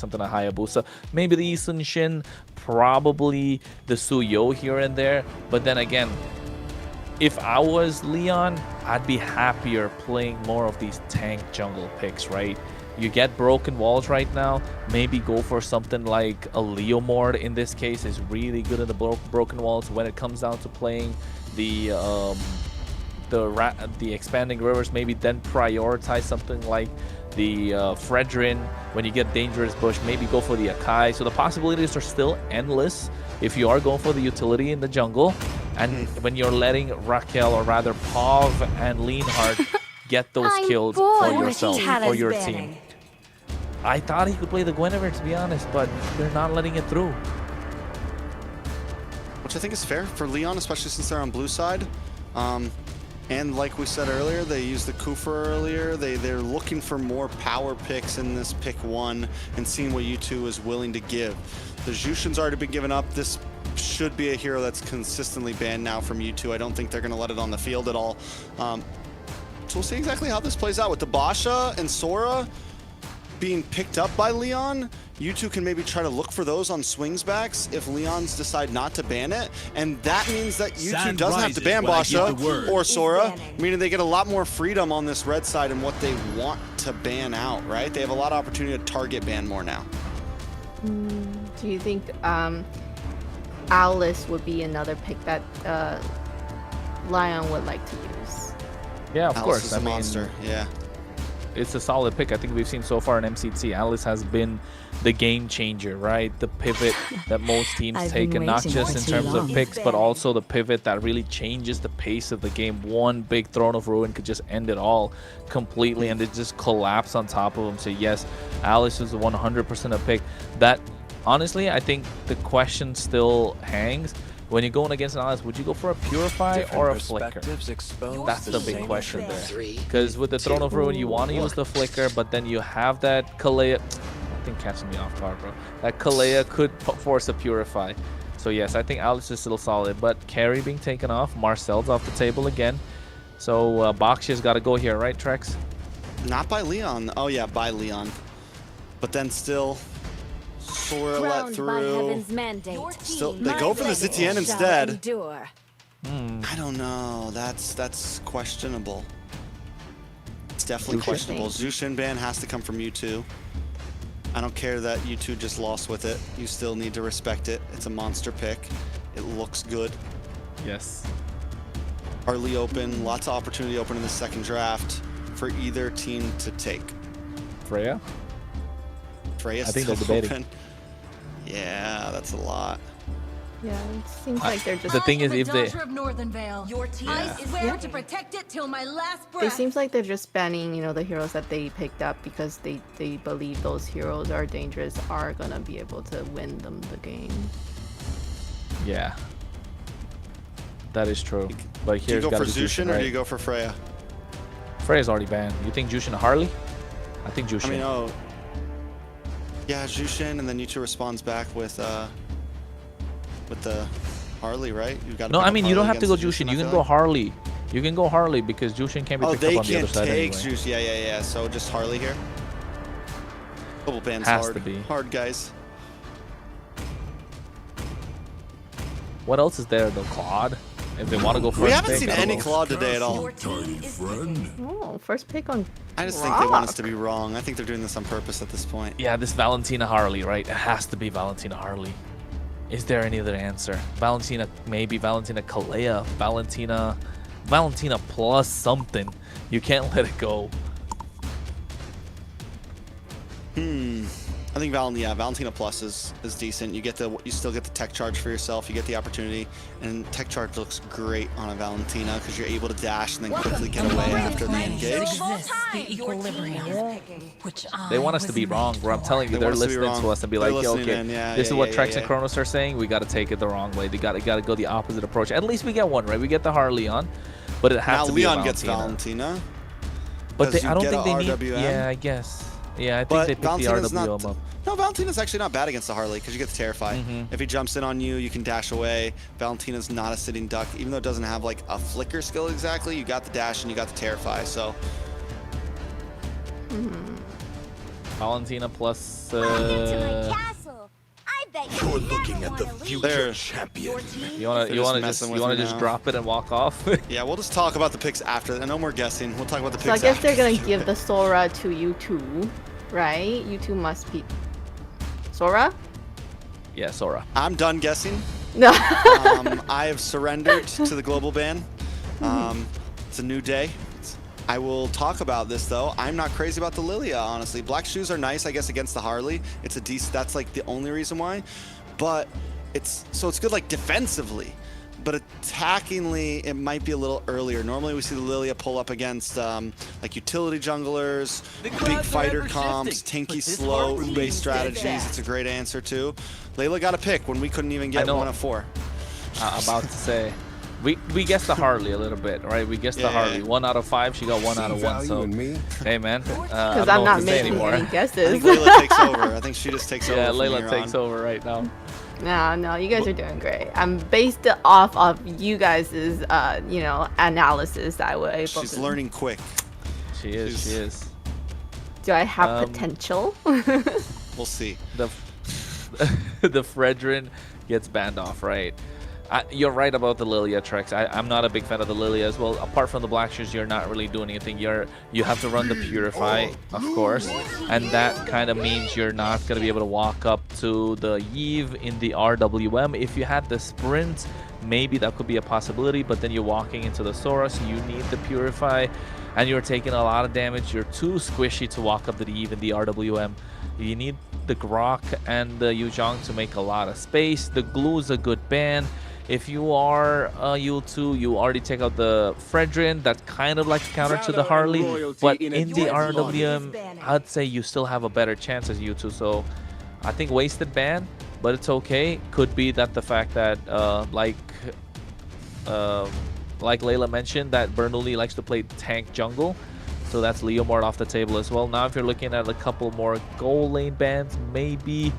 something like Hayabusa. Maybe the Isun Shin, probably the Suyo here and there. But then again, if I was Leon, I'd be happier playing more of these tank jungle picks, right? You get broken walls right now, maybe go for something like a Leomord in this case is really good in the broken walls when it comes down to playing the expanding rivers. Maybe then prioritize something like the Fredrin. When you get dangerous bush, maybe go for the Akai. So the possibilities are still endless if you are going for the utility in the jungle. And when you're letting Raquel, or rather Pav and Leonhardt, get those kills for yourself, for your team. I thought he could play the Guinevere, to be honest, but they're not letting it through. Which I think is fair for Lyon, especially since they're on blue side. And like we said earlier, they used the Kufa earlier. They're looking for more power picks in this pick 1 and seeing what U2 is willing to give. The Jushin's already been given up. This should be a hero that's consistently banned now from U2. I don't think they're going to let it on the field at all. So we'll see exactly how this plays out with the Basha and Sora being picked up by Lyon. U2 can maybe try to look for those on swings backs if Leons decide not to ban it. And that means that U2 doesn't have to ban Basha or Sora, meaning they get a lot more freedom on this red side and what they want to ban out, right? They have a lot of opportunity to target ban more now. Do you think Alice would be another pick that Lyon would like to use? Yeah, of Alice course. is a monster, yeah. It's a solid pick. I think we've seen so far in MCT, Alice has been the game changer, right? The pivot that most teams take, and not just in terms of picks, but also the pivot that really changes the pace of the game. One big Throne of Ruin could just end it all completely, and it just collapse on top of him. So yes, Alice is 100% a pick. That, honestly, I think the question still hangs. When you're going against an Alice, would you go for a Purify or a Flicker? That's the big question there. Because with the Throne of Ruin, you want to use the Flicker, but then you have that Kalea. I think catching me off guard, bro. That Kalea could force a Purify. So yes, I think Alice is still solid. But Carry being taken off, Marcel's off the table again. So Bakshi's got to go here, right, Trex? Not by Lyon. Oh yeah, by Lyon. But then still, Sora let through. Still, they go for the Zitian instead. I don't know. That's questionable. It's definitely questionable. Zushin ban has to come from U2. I don't care that U2 just lost with it. You still need to respect it. It's a monster pick. It looks good. Yes. Hardly open. Lots of opportunity open in the second draft for either team to take. Freya? Freya's I think still they're debating. open. Yeah, that's a lot. Yeah, it seems like they're just. The thing is, if they, Your team is there to protect it till my last breath. It seems like they're just banning, you know, the heroes that they picked up because they believe those heroes are dangerous, are gonna be able to win them the game. yeah, that is true. But Do you here's go for Zushin or right? do you go for Freya? Freya's already banned. You think Jushin Harley? I think Jushin. I mean, oh. Yeah, Zushin, and then U2 responds back with the Harley, right? You got. No, I mean, you don't have to go Jushin. You can go Harley. You can go Harley because Jushin can't be picked up on the other side anyway. Oh, they can't take Jushin. Yeah. So just Harley here. Double ban's Has hard. to be. Hard, guys. What else is there though? Claude? If they want to go for We a haven't pick, seen I don't any know. Claude today at all. Your team is picking. Oh, first pick on. I just think they want us to be wrong. I think they're doing this on purpose at this point. Yeah, this Valentina Harley, right? It has to be Valentina Harley. Is there any other answer? Valentina, maybe Valentina Kalea, Valentina plus something. You can't let it go. I think Valentina Plus is decent. You still get the tech charge for yourself. You get the opportunity, and tech charge looks great on a Valentina because you're able to dash and then quickly get away after the engage. They want us to be wrong, bro. I'm telling you, they're listening to us and be like, yo, okay, this is what Trex and Kronos are saying. We got to take it the wrong way. They got to go the opposite approach. At least we get one, right? We get the Harley on, but it has to be Leon a gets Valentina. Valentina. But Does I you don't get think a they need. RWM? Yeah, I guess. Yeah, I think But they picked the Valentina's RWM up. No, Valentina's actually not bad against the Harley because you get the Terrify. If he jumps in on you, you can dash away. Valentina's not a sitting duck. Even though it doesn't have like a flicker skill exactly, you got the dash and you got the Terrify, so. Valentina plus. Welcome to my castle. I bet You're you looking never at the wanna leave. future There. champion. Your team You wanna They're you just wanna messing just with you wanna me just now. drop it and walk off? Yeah, we'll just talk about the picks after. No more guessing. We'll talk about the picks So I guess after. they're gonna give the Sora to you two, right? You two must be Sora. Yeah, Sora. I'm done guessing. No. I have surrendered to the global ban. It's a new day. I will talk about this though. I'm not crazy about the Lilia, honestly. Black shoes are nice, I guess, against the Harley. It's a decent. That's like the only reason why. But it's good like defensively, but attackingly it might be a little earlier. Normally we see the Lilia pull up against like utility junglers, big fighter comps, tanky slow base strategies. It's a great answer too. Layla got a pick when we couldn't even get know. 1 of 4. About to say, we guessed the Harley a little bit, right? We guessed the Yeah. Harley. 1 out of 5. She got 1 out of 1. Value So in me? hey man, I Because don't I'm know not what to say making anymore. any I guesses. think Layla takes over. I think she just takes over. Yeah, from Layla here takes on. over right now. No, you guys are doing great. I'm based it off of you guys' analysis that I was able She's to. learning quick. She is. She is. Do I have potential? We'll see. The the Fredrin gets banned off, right? You're right about the Lilia tricks. I'm not a big fan of the Lilia as well. Apart from the black shoes, you're not really doing anything. You have to run the Purify, of course, and that kind of means you're not gonna be able to walk up to the Eve in the RWM. If you had the sprint, maybe that could be a possibility, but then you're walking into the Sora, so you need the Purify, and you're taking a lot of damage. You're too squishy to walk up to the Eve in the RWM. You need the Grok and the Yuzhong to make a lot of space. The Glue's a good ban. If you are U2, you already take out the Fredrin. That's kind of like a counter to the Harley. But in the RWM, I'd say you still have a better chance as U2. So I think wasted ban, but it's okay. Could be that the fact that, like Layla mentioned, that Bernoulli likes to play tank jungle. So that's Leomord off the table as well. Now if you're looking at a couple more goal lane bans, maybe...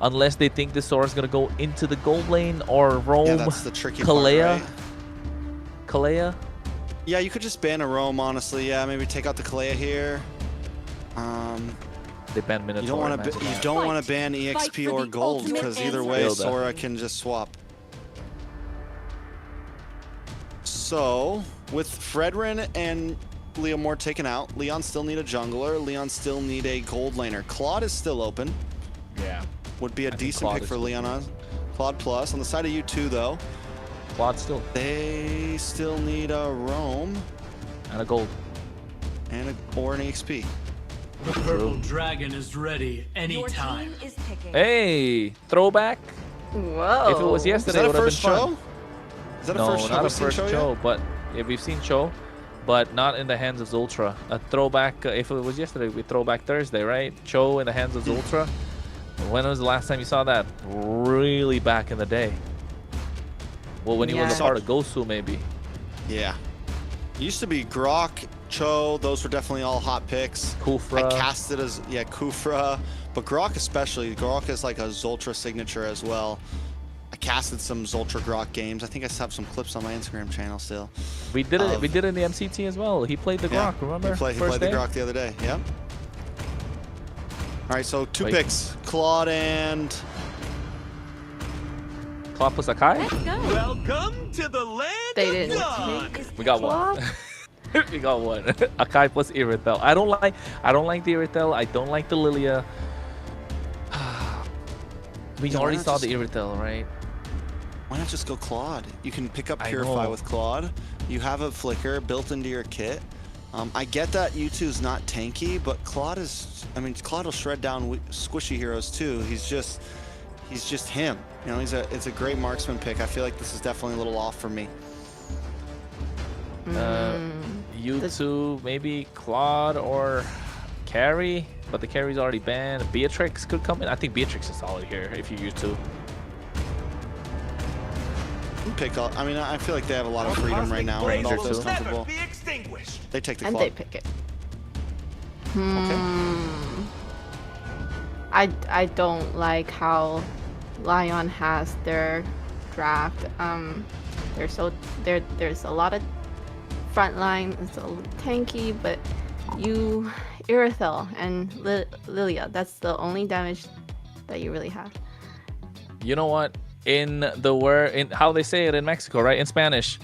Unless they think the Sora's going to go into the gold lane or roam. Yeah, that's the tricky Kalea. part, right? Kalea? Yeah, you could just ban a roam, honestly. Yeah, maybe take out the Kalea here. They ban Minotaur. You don't want to. imagine You that. don't want to ban EXP Fight for or the gold ultimate because either answer. way, Build Sora can just swap. So with Fredrin and Leomord taken out, Leon still need a jungler. Leon still need a gold laner. Claude is still open. Yeah. Would be a think decent Claude pick is for good. Leon. Claude plus on the side of U2 though. Quad still. They still need a roam And a gold. and or an EXP. The purple dragon is ready Your anytime. team is picking. Hey! Throwback? Whoa. If it was Is yesterday, that it a would have been first fun. show? Is that a No, first show? not a We've seen first yet? show, but yeah, we've seen show, but not in the hands of Zultra. A throwback, if it was yesterday, we throwback Thursday, right? Cho in the hands of Zultra. When was the last time you saw that? Really back in the day. Well, when he was a Yeah. part of Gosu, maybe. Yeah. It used to be Grok, Cho, those were definitely all hot picks. Kufra. I casted as, yeah, Kufra. But Grok especially. Grok is like a Zoltra signature as well. I casted some Zoltra Grok games. I think I still have some clips on my Instagram channel still. We did it. Of- We did it in the MCT as well. He played the Grok. Remember? He played First the day? Grok the other day. Yep. All right, so two Wait. picks. Claude and... Claude plus Akai. Let's go. Welcome to the land They of didn't God. take We got one. We got one. Akai plus Irithel. I don't like the Irithel. I don't like the Lilia. We Yeah, why already not saw just- the Irithel, right? Why not just go Claude? You can pick up I Purify know. with Claude. You have a Flicker built into your kit. I get that U2 is not tanky, but Claude is... I mean, Claude will shred down squishy heroes too. He's just him. You know, it's a great marksman pick. I feel like this is definitely a little off for me. U2, maybe Claude or Carry, but the Carry's already banned. Beatrix could come in. I think Beatrix is solid here if you use 2. Pick all, I mean, I feel like they have a lot of freedom right now. And Ranger all feels too. comfortable. Be extinguished. They take the And they Claude. pick it. Okay. I don't like how Lyon has their draft. There's a lot of front line. It's a little tanky, but you Irithel and Lilia. That's the only damage that you really have. You know what? In how they say it in Mexico, right? In Spanish,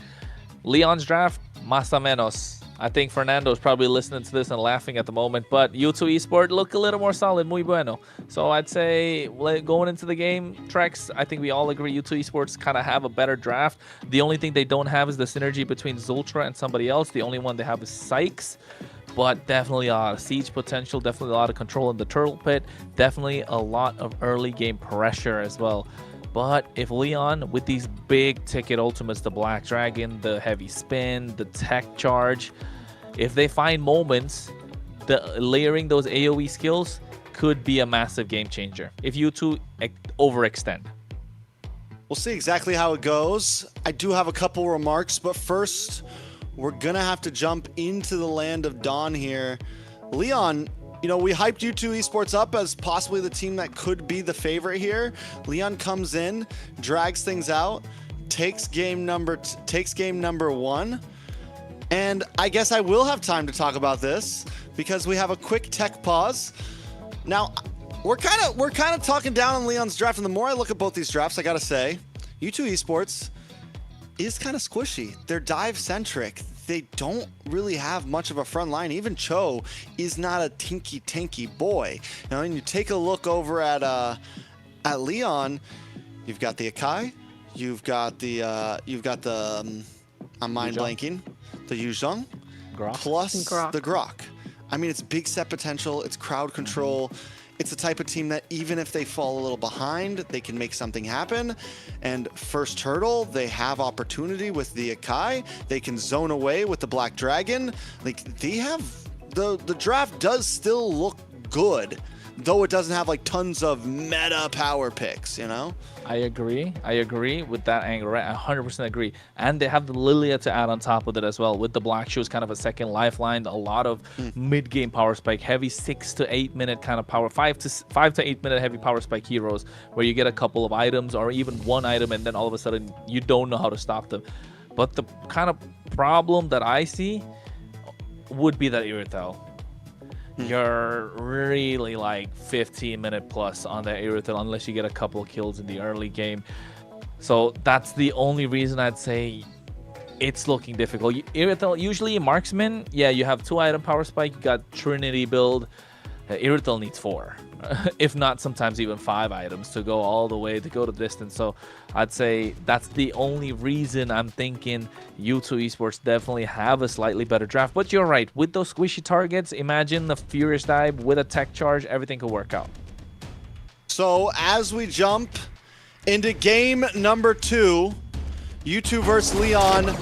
Leon's draft, más o menos. I think Fernando's probably listening to this and laughing at the moment, but U2 Esports look a little more solid, muy bueno. So I'd say going into the game, Trex, I think we all agree U2 Esports kind of have a better draft. The only thing they don't have is the synergy between Zultra and somebody else. The only one they have is Sykes, but definitely a lot of siege potential, definitely a lot of control in the turtle pit, definitely a lot of early game pressure as well. But if Lyon, with these big ticket ultimates, the Black Dragon, the heavy spin, the tech charge, if they find moments, layering those AoE skills could be a massive game changer if you two overextend. We'll see exactly how it goes. I do have a couple remarks, but first, we're gonna have to jump into the land of Dawn here. Lyon, you know, we hyped U2 Esports up as possibly the team that could be the favorite here. Lyon comes in, drags things out, takes game number one. And I guess I will have time to talk about this because we have a quick tech pause. Now, we're kind of talking down on Lyon's draft, and the more I look at both these drafts, I gotta say, U2 Esports is kind of squishy. They're dive centric. They don't really have much of a front line. Even Cho is not a tinky boy. Now, when you take a look over at Lyon, you've got the Akai, you've got the I'm mind blanking, the Yuzhong, plus the Grok. I mean, it's big set potential. It's crowd control. It's the type of team that even if they fall a little behind, they can make something happen. And first turtle, they have opportunity with the Akai. They can zone away with the Black Dragon. Like, they have the draft does still look good, though it doesn't have like tons of meta power picks, you know? I agree with that angle, right? I 100% agree. And they have the Lilia to add on top of it as well. With the Black Shoes, kind of a second lifeline, a lot of mid-game power spike, heavy 6 to 8 minute kind of power, 5 to 8 minute heavy power spike heroes, where you get a couple of items or even one item, and then all of a sudden you don't know how to stop them. But the kind of problem that I see would be that Irithel. You're really like 15-minute plus on the Irithel unless you get a couple of kills in the early game. So that's the only reason I'd say it's looking difficult. Irithel, usually marksman, yeah, you have 2 item power spike, you got Trinity build. Irithel needs 4. If not, sometimes even 5 items to go all the way, to go the distance. So I'd say that's the only reason I'm thinking U2 Esports definitely have a slightly better draft. But you're right, with those squishy targets, imagine the Furious Dive with a tech charge, everything could work out. So as we jump into game number 2, U2 versus Lyon.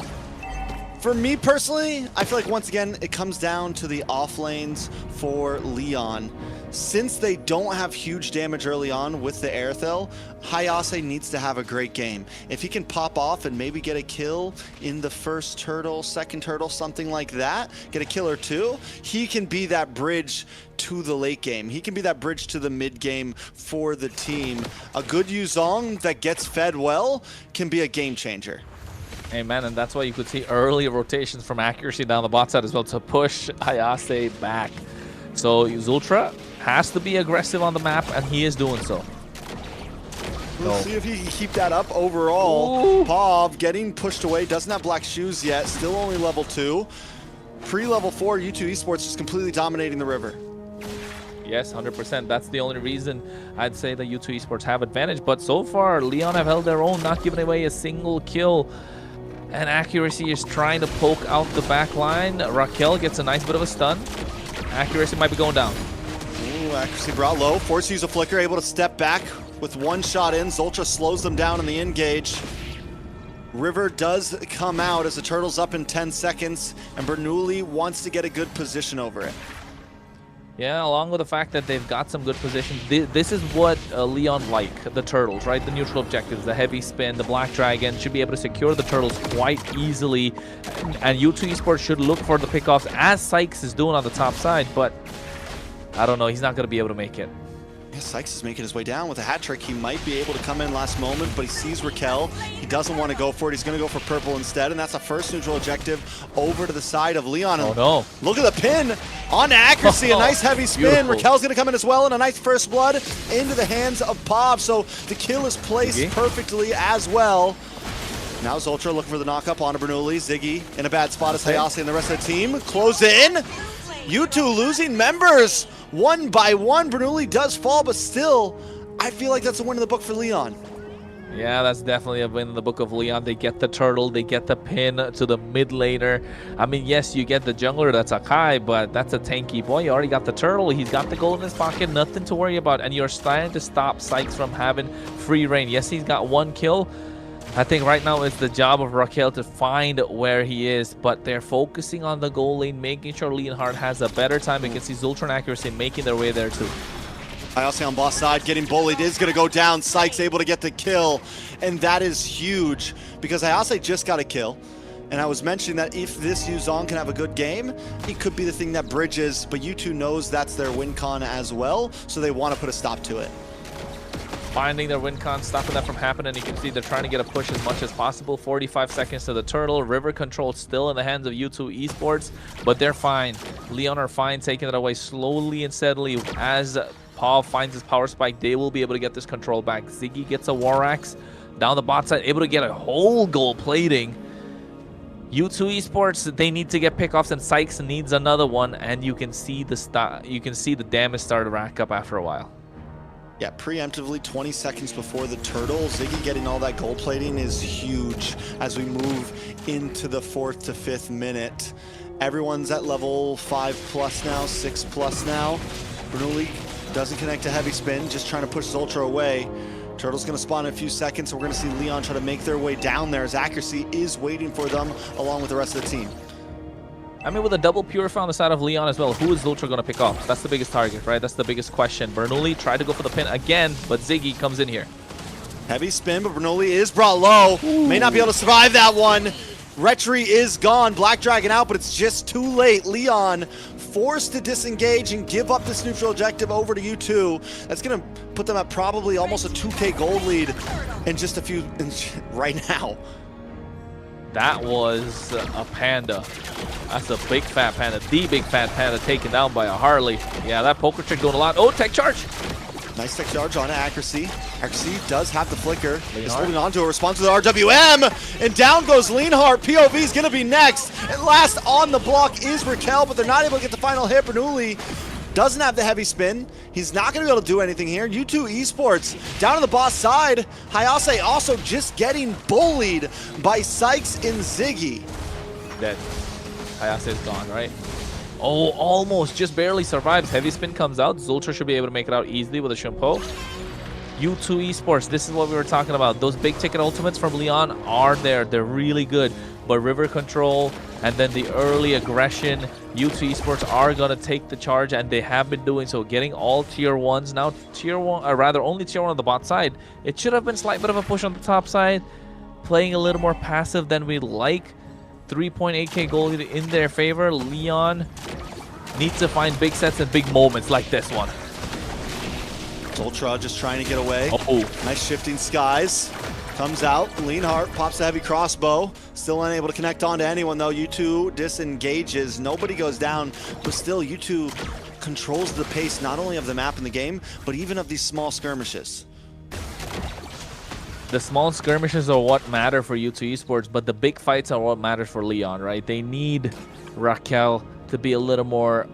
For me personally, I feel like once again, it comes down to the off lanes for Lyon. Since they don't have huge damage early on with the Airthel, Hayase needs to have a great game. If he can pop off and maybe get a kill in the first turtle, second turtle, something like that, get a kill or 2, he can be that bridge to the late game. He can be that bridge to the mid game for the team. A good Yuzhong that gets fed well can be a game changer. Amen, and that's why you could see early rotations from accuracy down the bot side as well to push Hayase back. So Zultra has to be aggressive on the map, and he is doing so. We'll see if he can keep that up overall. Pav getting pushed away, doesn't have Black Shoes yet, still only level 2. Pre-level 4, U2 Esports just completely dominating the river. Yes, 100%. That's the only reason I'd say the U2 Esports have advantage. But so far, Lyon have held their own, not giving away a single kill. And accuracy is trying to poke out the back line. Raquel gets a nice bit of a stun. Accuracy might be going down. Ooh, accuracy brought low. Forced to use a flicker, able to step back with 1 shot in. Zultra slows them down in the engage. River does come out as the turtle's up in 10 seconds, and Bernoulli wants to get a good position over it. Yeah, along with the fact that they've got some good positions. This is what Lyon like, the turtles, right? The neutral objectives, the heavy spin, the Black Dragon should be able to secure the turtles quite easily. And U2 Esports should look for the pickoffs as Sykes is doing on the top side, but I don't know, he's not going to be able to make it. Sykes is making his way down with a hat trick. He might be able to come in last moment, but he sees Raquel. He doesn't want to go for it. He's going to go for purple instead, and that's a first neutral objective over to the side of Lyon. Oh no. Look at the pin on accuracy. A nice heavy spin. Beautiful. Raquel's going to come in as well, and a nice first blood into the hands of Pav. So the kill is placed perfectly as well. Now Zoltra looking for the knock-up onto Bernoulli. Ziggy in a bad spot as Hayase and the rest of the team close in. U2 losing members one by one. Bernoulli does fall, but still, I feel like that's a win in the book for Lyon. Yeah, that's definitely a win in the book of Lyon. They get the turtle, they get the pin to the mid laner. I mean, yes, you get the jungler, that's Akai, but that's a tanky boy. You already got the turtle, he's got the gold in his pocket, nothing to worry about. And you're starting to stop Sykes from having free reign. Yes, he's got one kill. I think right now it's the job of Raquel to find where he is, but they're focusing on the goal lane, making sure Leonhardt has a better time against these Ultra and Accuracy, making their way there too. Hayase on boss side, getting bullied, is going to go down. Sykes able to get the kill, and that is huge because Hayase just got a kill. And I was mentioning that if this Yuzong can have a good game, it could be the thing that bridges, but U2 knows that's their win con as well, so they want to put a stop to it. Finding their win con, stopping that from happening. You can see they're trying to get a push as much as possible. 45 seconds to the turtle. River control still in the hands of U2 Esports, but they're fine. Lyon are fine, taking it away slowly and steadily. As Paul finds his power spike, they will be able to get this control back. Ziggy gets a War Axe down the bot side, able to get a whole gold plating. U2 Esports, they need to get pickoffs, and Sykes needs another one, and you can see the damage start to rack up after a while. Yeah, preemptively 20 seconds before the turtle. Ziggy getting all that gold plating is huge as we move into the 4th to 5th minute. Everyone's at level 5+ now, 6+ now. Bernoulli doesn't connect to heavy spin, just trying to push Zoltra away. Turtle's going to spawn in a few seconds, so we're going to see Lyon try to make their way down there as accuracy is waiting for them along with the rest of the team. I mean, with a double Purify on the side of Lyon as well, who is Zoltra going to pick off? That's the biggest target, right? That's the biggest question. Bernoulli tried to go for the pin again, but Ziggy comes in here. Heavy spin, but Bernoulli is brought low. Ooh. May not be able to survive that one. Retry is gone. Black Dragon out, but it's just too late. Lyon forced to disengage and give up this neutral objective over to U2. That's going to put them at probably almost a 2K gold lead in just a few right now. That was a panda. That's a big fat panda. The big fat panda taken down by a Harley. Yeah, that poker trick doing a lot. Oh, tech charge. Nice tech charge on Accuracy. Accuracy does have the flicker. He's holding on to a response to the RWM. And down goes Leonhardt. POV is going to be next. And last on the block is Raquel, but they're not able to get the final hit. Bernoulli doesn't have the heavy spin. He's not going to be able to do anything here. U2 Esports down on the boss side. Hayase also just getting bullied by Sykes and Ziggy. Dead. Hayase is gone, right? Oh, almost. Just barely survives. Heavy spin comes out. Zoltra should be able to make it out easily with a Shimpo. U2 Esports, this is what we were talking about. Those big ticket ultimates from Lyon are there. They're really good. But river control and then the early aggression, U2 Esports are going to take the charge, and they have been doing so, getting all tier 1s. Now tier 1, or rather only tier 1 on the bot side. It should have been a slight bit of a push on the top side, playing a little more passive than we'd like. 3.8k gold in their favor. Lyon needs to find big sets and big moments like this one. Ultra just trying to get away. Oh, nice shifting skies. Comes out, Leonhardt pops the heavy crossbow. Still unable to connect on to anyone though. U2 disengages, nobody goes down, but still U2 controls the pace not only of the map and the game, but even of these small skirmishes. The small skirmishes are what matter for U2 Esports, but the big fights are what matters for Lyon, right? They need Raquel to be a little more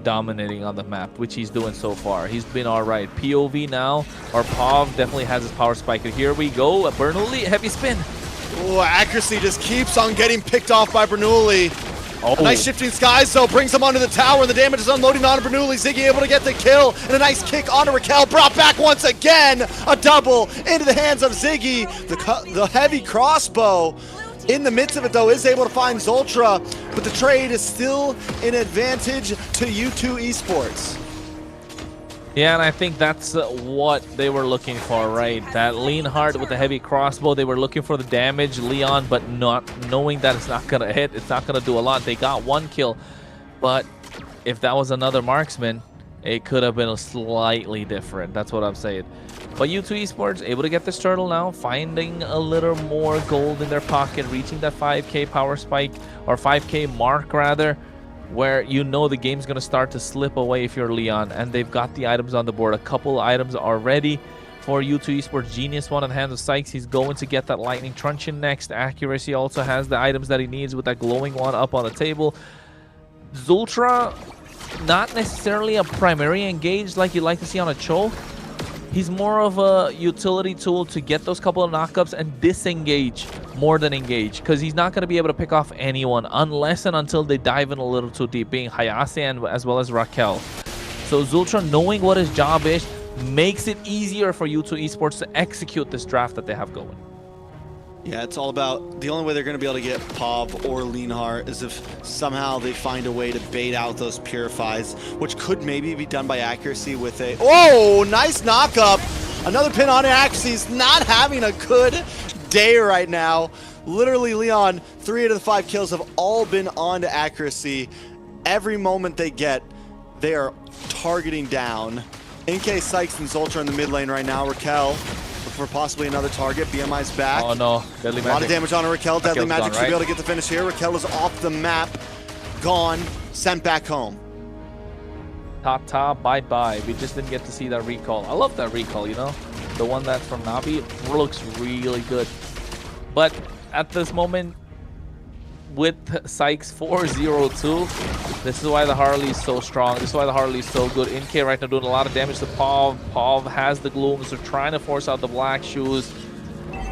dominating on the map, which he's doing so far. He's been all right. POV now, or Pav definitely has his power spike. Here we go. Bernoulli, heavy spin. Oh, Accuracy just keeps on getting picked off by Bernoulli. Oh. A nice shifting skies though brings him onto the tower, and the damage is unloading onto Bernoulli. Ziggy able to get the kill, and a nice kick onto Raquel. Brought back once again. A double into the hands of Ziggy. The heavy crossbow in the midst of it though is able to find Zoltra, but the trade is still an advantage to U2 Esports. Yeah, and I think that's what they were looking for, right? That Leonhardt with the heavy crossbow, they were looking for the damage, Lyon, but not knowing that it's not going to hit, it's not going to do a lot. They got one kill, but if that was another marksman, It could have been slightly different. That's what I'm saying. But U2 Esports able to get this turtle now, finding a little more gold in their pocket, reaching that 5k power spike, or 5k mark rather, where you know the game's going to start to slip away if you're Lyon. And they've got the items on the board. A couple items are ready for U2 Esports. Genius one in the hands of Sykes. He's going to get that lightning truncheon next. Accuracy also has the items that he needs with that glowing one up on the table. Zultra, not necessarily a primary engage like you like to see on a choke. He's more of a utility tool to get those couple of knockups and disengage more than engage, because he's not going to be able to pick off anyone unless and until they dive in a little too deep, being Hayase and as well as Raquel. So Zultra, knowing what his job is, makes it easier for U2 Esports to execute this draft that they have going. Yeah, it's all about, the only way they're going to be able to get Pav or Lienhart is if somehow they find a way to bait out those Purifies, which could maybe be done by accuracy with a... Oh, nice knockup! Another pin on accuracy. He's not having a good day right now. Literally, Lyon, 3 out of the 5 kills have all been on to accuracy. Every moment they get, they are targeting down. NK, Sykes, and Zultra in the mid lane right now. Raquel for possibly another target. BMI's back. Oh no, Deadly Magic. A lot of damage on Raquel. Deadly Magic should right? be able to get the finish here. Raquel is off the map. Gone. Sent back home. Tata, bye-bye. We just didn't get to see that recall. I love that recall, you know? The one that's from Navi. It looks really good. But at this moment, with Sykes 4-0-2, this is why the Harley is so strong. This is why the Harley is so good. NK right now doing a lot of damage to Pav. Pav has the gloom, so trying to force out the black shoes.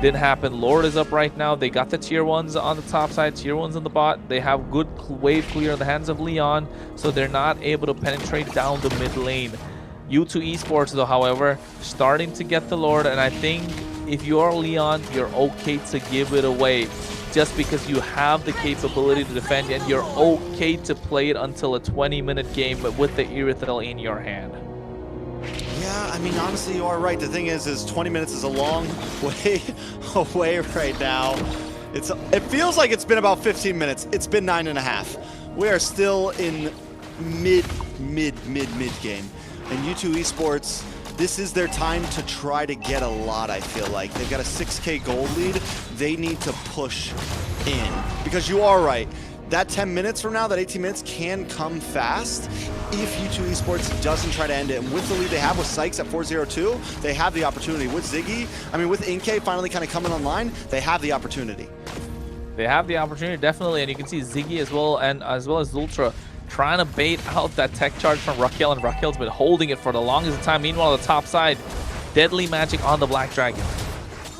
Didn't happen. Lord is up right now. They got the tier 1s on the top side, tier 1s on the bot. They have good wave clear in the hands of Lyon, so they're not able to penetrate down the mid lane. U2 Esports, though, however, starting to get the Lord, and I think if you're Lyon, you're okay to give it away, just because you have the capability to defend, and you're okay to play it until a 20-minute game with the Erythral in your hand. Yeah, I mean, honestly, you are right. The thing is 20 minutes is a long way away right now. It feels like it's been about 15 minutes. It's been 9.5. We are still in mid game. And U2 Esports, this is their time to try to get a lot, I feel like. They've got a 6k gold lead. They need to push in. Because you are right. That 10 minutes from now, that 18 minutes can come fast if U2 Esports doesn't try to end it. And with the lead they have with Sykes at 4-0-2, they have the opportunity. With Ziggy, I mean, with NK finally kind of coming online, they have the opportunity. They have the opportunity, definitely. And you can see Ziggy as well, and as well as Zultra, trying to bait out that tech charge from Raquel, and Raquel's been holding it for the longest time. Meanwhile, on the top side, Deadly Magic on the Black Dragon.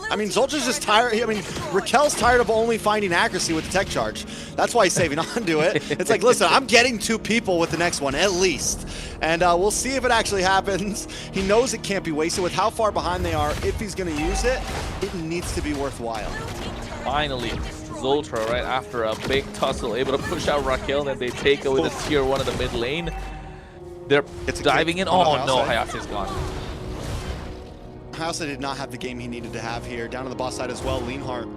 I mean, Zultra's just tired. I mean, Raquel's tired of only finding accuracy with the tech charge. That's why he's saving onto it. It's like, listen, I'm getting 2 people with the next one, at least. And we'll see if it actually happens. He knows it can't be wasted. With how far behind they are, if he's going to use it, it needs to be worthwhile. Finally, Zultra, right after a big tussle, able to push out Raquel, and they take away the tier 1 in the mid lane. They're diving in. Oh no, Hayase's gone. Hayase did not have the game he needed to have here. Down to the boss side as well, Lienhart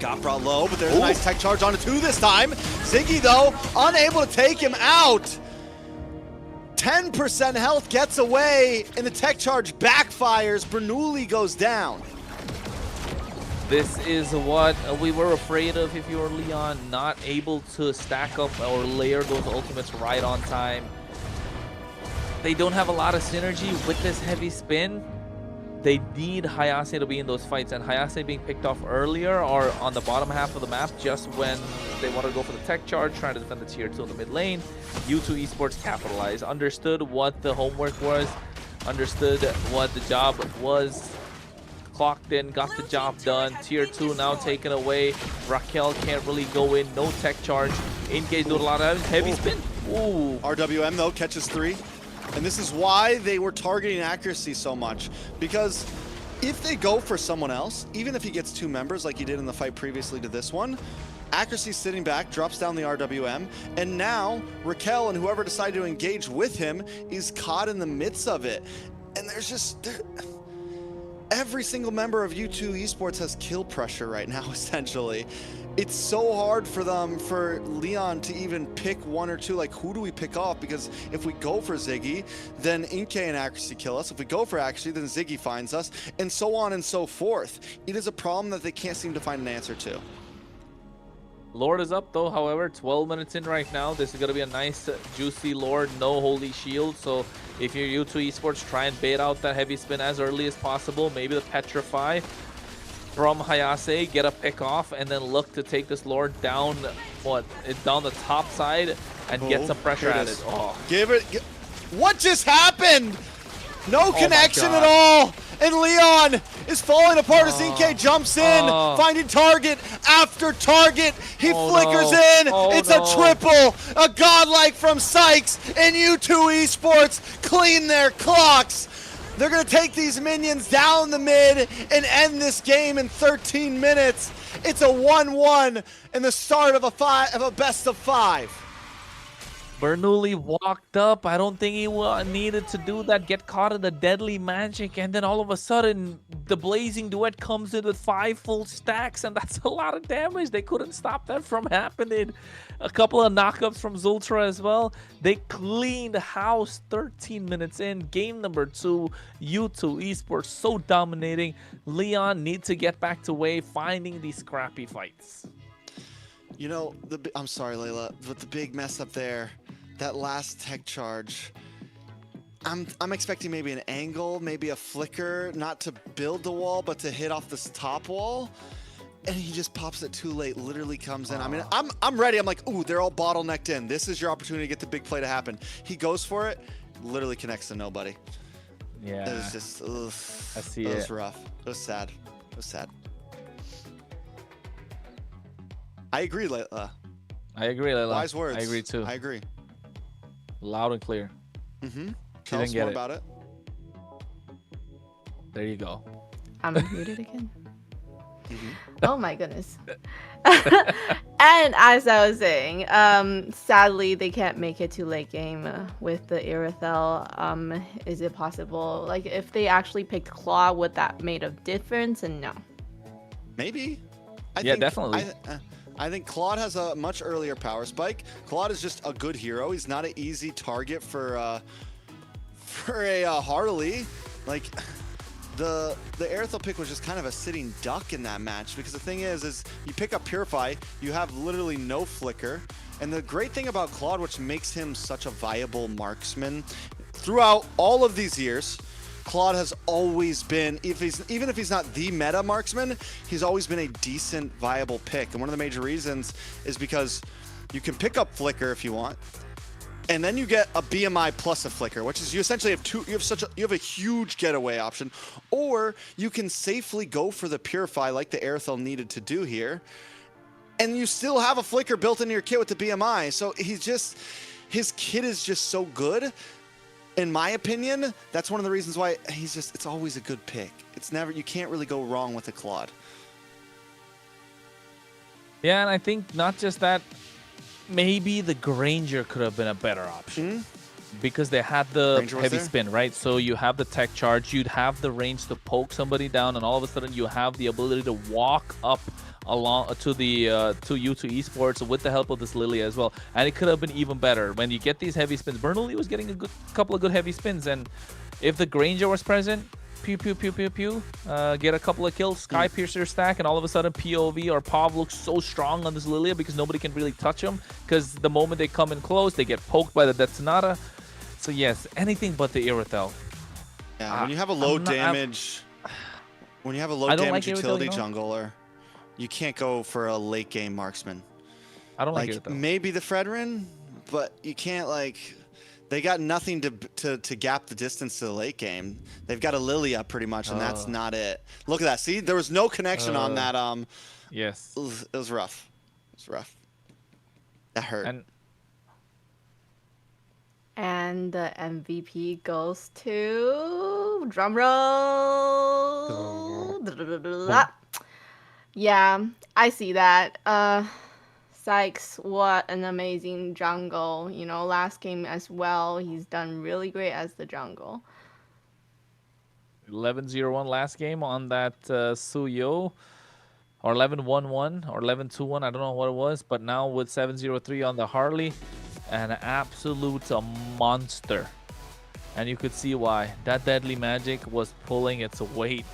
got brought low, but there's a nice tech charge onto 2 this time. Ziggy, though, unable to take him out. 10% health gets away, and the tech charge backfires. Bernoulli goes down. This is what we were afraid of if you were Lyon, not able to stack up or layer those ultimates right on time. They don't have a lot of synergy with this heavy spin. They need Hayase to be in those fights, and Hayase being picked off earlier or on the bottom half of the map just when they want to go for the tech charge, trying to defend the tier 2 in the mid lane. U2 Esports capitalized, understood what the homework was, understood what the job was, clocked in, got the job done. Tier 2 now taken away. Raquel can't really go in, no tech charge. NK's doing a lot of heavy spin. Ooh. RWM, though, catches 3. And this is why they were targeting accuracy so much. Because if they go for someone else, even if he gets 2 members like he did in the fight previously to this one, accuracy sitting back, drops down the RWM, and now Raquel and whoever decided to engage with him is caught in the midst of it. And there's just... every single member of U2 Esports has kill pressure right now, essentially. It's so hard for them, for Lyon to even pick one or two. Like, who do we pick off? Because if we go for Ziggy, then Inke and Accuracy kill us. If we go for Accuracy, then Ziggy finds us, and so on and so forth. It is a problem that they can't seem to find an answer to. Lord is up though, however, 12 minutes in right now. This is going to be a nice, juicy Lord, no holy shield. So if you're U2 Esports, try and bait out that heavy spin as early as possible. Maybe the Petrify from Hayase, get a pick off, and then look to take this Lord down, down the top side and get some pressure at it. Oh. Give it. What just happened? No connection at all. And Lyon is falling apart as Inke jumps in, finding target after target. He flickers in. It's a triple. A godlike from Sykes, and U2 Esports clean their clocks. They're going to take these minions down the mid and end this game in 13 minutes. It's a 1-1 and the start of a best of 5. Bernoulli walked up. I don't think he needed to do that. Get caught in the deadly magic, and then all of a sudden, the Blazing Duet comes in with 5 full stacks, and that's a lot of damage. They couldn't stop that from happening. A couple of knockups from Zultra as well. They cleaned house 13 minutes in. Game number 2, U2 Esports so dominating. Lyon need to get back to way, finding these scrappy fights. You know, I'm sorry, Layla, but the big mess up there, that last tech charge, I'm expecting maybe an angle, maybe a flicker, not to build the wall, but to hit off this top wall. And he just pops it too late, literally comes in. I mean, I'm ready. I'm like, ooh, they're all bottlenecked in. This is your opportunity to get the big play to happen. He goes for it, literally connects to nobody. Yeah. It was just, ugh. I see it. It was rough. It was sad. It was sad. I agree, Layla. I agree, Layla. Wise words. I agree too. I agree. Loud and clear. Mm-hmm. Tell us more about it. There you go. I'm muted again. Oh my goodness. And as I was saying, sadly they can't make it to late game with the Irithel. Is it possible? Like, if they actually picked Claw, would that made a difference? And no. Maybe. I Yeah, think, definitely. I think Claude has a much earlier power spike. Claude is just a good hero. He's not an easy target for a Harley. Like, the Aerithel pick was just kind of a sitting duck in that match, because the thing is you pick up Purify, you have literally no flicker. And the great thing about Claude, which makes him such a viable marksman throughout all of these years, Claude has always been, even if he's not the meta marksman, he's always been a decent, viable pick. And one of the major reasons is because you can pick up Flicker if you want, and then you get a BMI plus a Flicker, which is you essentially have you have a huge getaway option, or you can safely go for the Purify like the Aerithel needed to do here, and you still have a Flicker built into your kit with the BMI. So his kit is just so good. In my opinion, that's one of the reasons why it's always a good pick. You can't really go wrong with a Claude. Yeah, and I think not just that, maybe the Granger could have been a better option. Because they had the heavy spin, right? So you have the tech charge, you'd have the range to poke somebody down, and all of a sudden you have the ability to walk up along to U2 Esports with the help of this Lily as well. And it could have been even better when you get these heavy spins. Bernoulli was getting a couple of good heavy spins, and if the Granger was present, pew pew pew pew pew, get a couple of kills, Sky Piercer stack, and all of a sudden POV or Pav looks so strong on this Lilia because nobody can really touch him, because the moment they come in close, they get poked by the Detonata. So yes, anything but the Irithel. Yeah, when you have a low damage, utility jungler, you can't go for a late game marksman. I don't like Irithel. Maybe the Fredrin, but you can't they got nothing to gap the distance to the late game. They've got a Lilia pretty much, and that's not it. Look at that. See, there was no connection on that. Yes. It was rough. It was rough. That hurt. And the MVP goes to drumroll. Yeah, I see that. Sykes, what an amazing jungle. You know, last game as well, he's done really great as the jungle. 11-0-1 last game on that Suyo, or 11-1-1 or 11-2-1, I don't know what it was, but now with 7-0-3 on the Harley, an absolute monster. And you could see why. That Deadly Magic was pulling its weight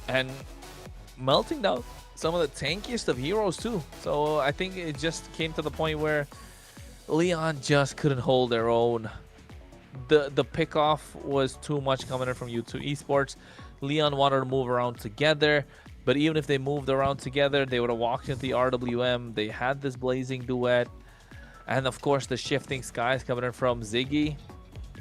and melting down some of the tankiest of heroes too. So I think it just came to the point where Lyon just couldn't hold their own. The pick-off was too much coming in from U2 Esports. Lyon wanted to move around together, but even if they moved around together, they would have walked into the RWM. They had this blazing duet, and of course the shifting skies coming in from Ziggy.